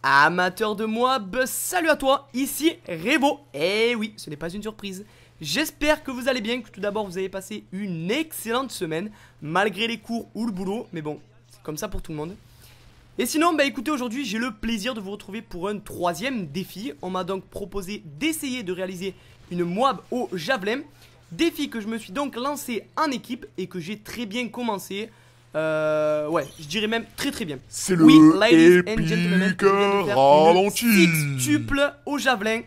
Amateur de Moab, salut à toi, ici Revo. Et oui, ce n'est pas une surprise. J'espère que vous allez bien, que tout d'abord vous avez passé une excellente semaine, malgré les cours ou le boulot, mais bon, c'est comme ça pour tout le monde. Et sinon, bah écoutez, aujourd'hui j'ai le plaisir de vous retrouver pour un troisième défi. On m'a donc proposé d'essayer de réaliser une Moab au javelin. Défi que je me suis donc lancé en équipe et que j'ai très bien commencé. Ouais, je dirais même très bien. C'est le épique ralenti. Sextuple au javelin.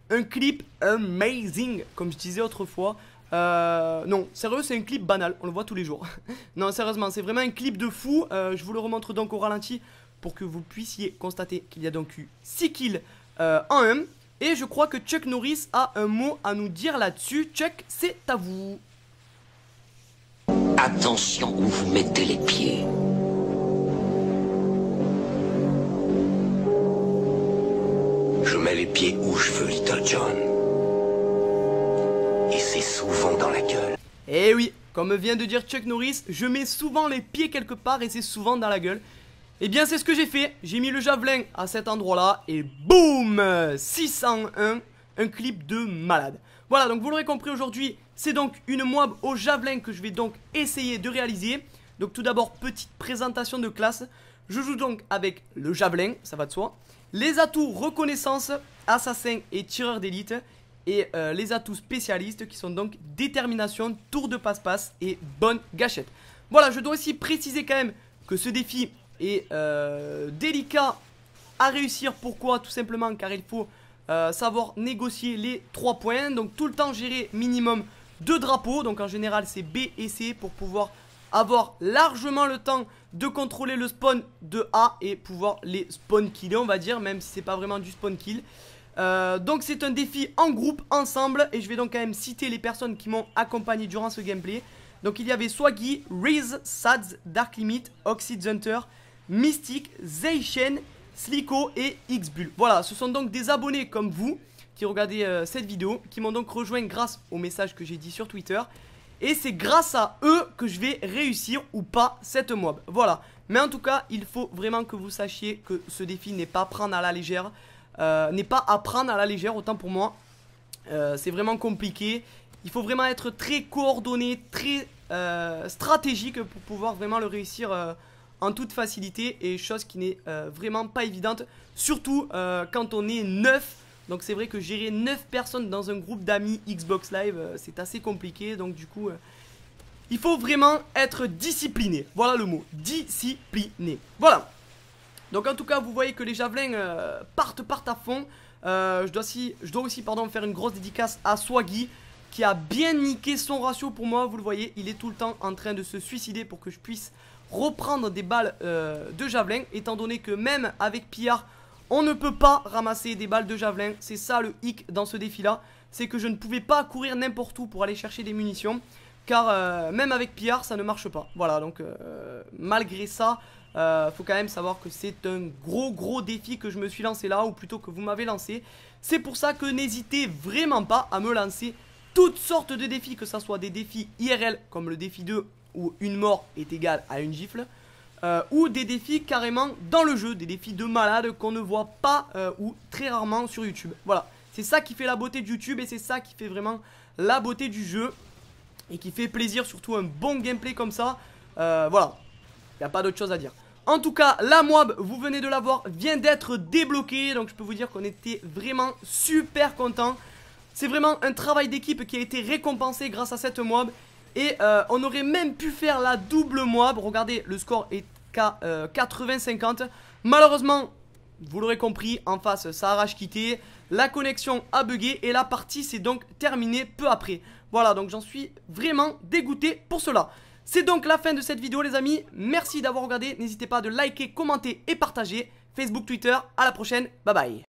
Un clip amazing, comme je disais autrefois. Non, sérieux, c'est un clip banal, on le voit tous les jours. Non, sérieusement, c'est vraiment un clip de fou. Je vous le remontre donc au ralenti pour que vous puissiez constater qu'il y a donc eu 6 kills en 1. Et je crois que Chuck Norris a un mot à nous dire là-dessus. Chuck, c'est à vous. Attention où vous mettez les pieds. Je mets les pieds où je veux, Little John. Et c'est souvent dans la gueule. Eh oui, comme vient de dire Chuck Norris, je mets souvent les pieds quelque part et c'est souvent dans la gueule. Eh bien c'est ce que j'ai fait, j'ai mis le javelin à cet endroit-là et boum 601, un clip de malade. Voilà, donc vous l'aurez compris aujourd'hui, c'est donc une Moab au javelin que je vais donc essayer de réaliser. Donc tout d'abord, petite présentation de classe. Je joue donc avec le javelin, ça va de soi. Les atouts reconnaissance, assassin et tireur d'élite. Et les atouts spécialistes qui sont donc détermination, tour de passe-passe et bonne gâchette. Voilà, je dois aussi préciser quand même que ce défi est délicat à réussir. Pourquoi? Tout simplement car il faut savoir négocier les 3 points. Donc tout le temps gérer minimum 2 drapeaux. Donc en général c'est B et C pour pouvoir avoir largement le temps de contrôler le spawn de A et pouvoir les spawn killer, on va dire, même si c'est pas vraiment du spawn kill. Donc c'est un défi en groupe, ensemble. Et je vais donc quand même citer les personnes qui m'ont accompagné durant ce gameplay. Donc il y avait Swaggy, Riz, Sads, Dark Limit, Oxide Hunter, Mystic, Zeishen, Slicko et Xbull. Voilà, ce sont donc des abonnés comme vous qui regardez cette vidéo, qui m'ont donc rejoint grâce au message que j'ai dit sur Twitter. Et c'est grâce à eux que je vais réussir ou pas cette Moab. Voilà, mais en tout cas il faut vraiment que vous sachiez que ce défi n'est pas à prendre à la légère. Autant pour moi. C'est vraiment compliqué. Il faut vraiment être très coordonné, très stratégique pour pouvoir vraiment le réussir en toute facilité. Et chose qui n'est vraiment pas évidente, surtout quand on est 9. Donc c'est vrai que gérer 9 personnes dans un groupe d'amis Xbox Live, c'est assez compliqué. Donc du coup, il faut vraiment être discipliné. Voilà le mot, discipliné. Voilà. Donc en tout cas vous voyez que les javelins partent à fond. Je dois aussi faire une grosse dédicace à Swaggy qui a bien niqué son ratio pour moi. Vous le voyez, il est tout le temps en train de se suicider pour que je puisse reprendre des balles de javelin. Étant donné que même avec Pillard on ne peut pas ramasser des balles de javelin. C'est ça le hic dans ce défi là. C'est que je ne pouvais pas courir n'importe où pour aller chercher des munitions. Car même avec Pillard ça ne marche pas. Voilà, donc malgré ça, faut quand même savoir que c'est un gros défi que je me suis lancé là, ou plutôt que vous m'avez lancé. C'est pour ça que n'hésitez vraiment pas à me lancer toutes sortes de défis, que ce soit des défis IRL comme le défi 2 où une mort est égale à une gifle, ou des défis carrément dans le jeu, des défis de malade qu'on ne voit pas ou très rarement sur YouTube. Voilà, c'est ça qui fait la beauté de YouTube et c'est ça qui fait vraiment la beauté du jeu et qui fait plaisir, surtout un bon gameplay comme ça. Voilà, il n'y a pas d'autre chose à dire. En tout cas, la Moab, vous venez de la voir, vient d'être débloquée. Donc je peux vous dire qu'on était vraiment super content. C'est vraiment un travail d'équipe qui a été récompensé grâce à cette Moab. Et on aurait même pu faire la double Moab. Regardez, le score est qu'à 80-50. Malheureusement, vous l'aurez compris, en face ça a rage quitté. La connexion a bugué et la partie s'est donc terminée peu après. Voilà, donc j'en suis vraiment dégoûté pour cela. C'est donc la fin de cette vidéo les amis, merci d'avoir regardé, n'hésitez pas de liker, commenter et partager. Facebook, Twitter, à la prochaine, bye bye.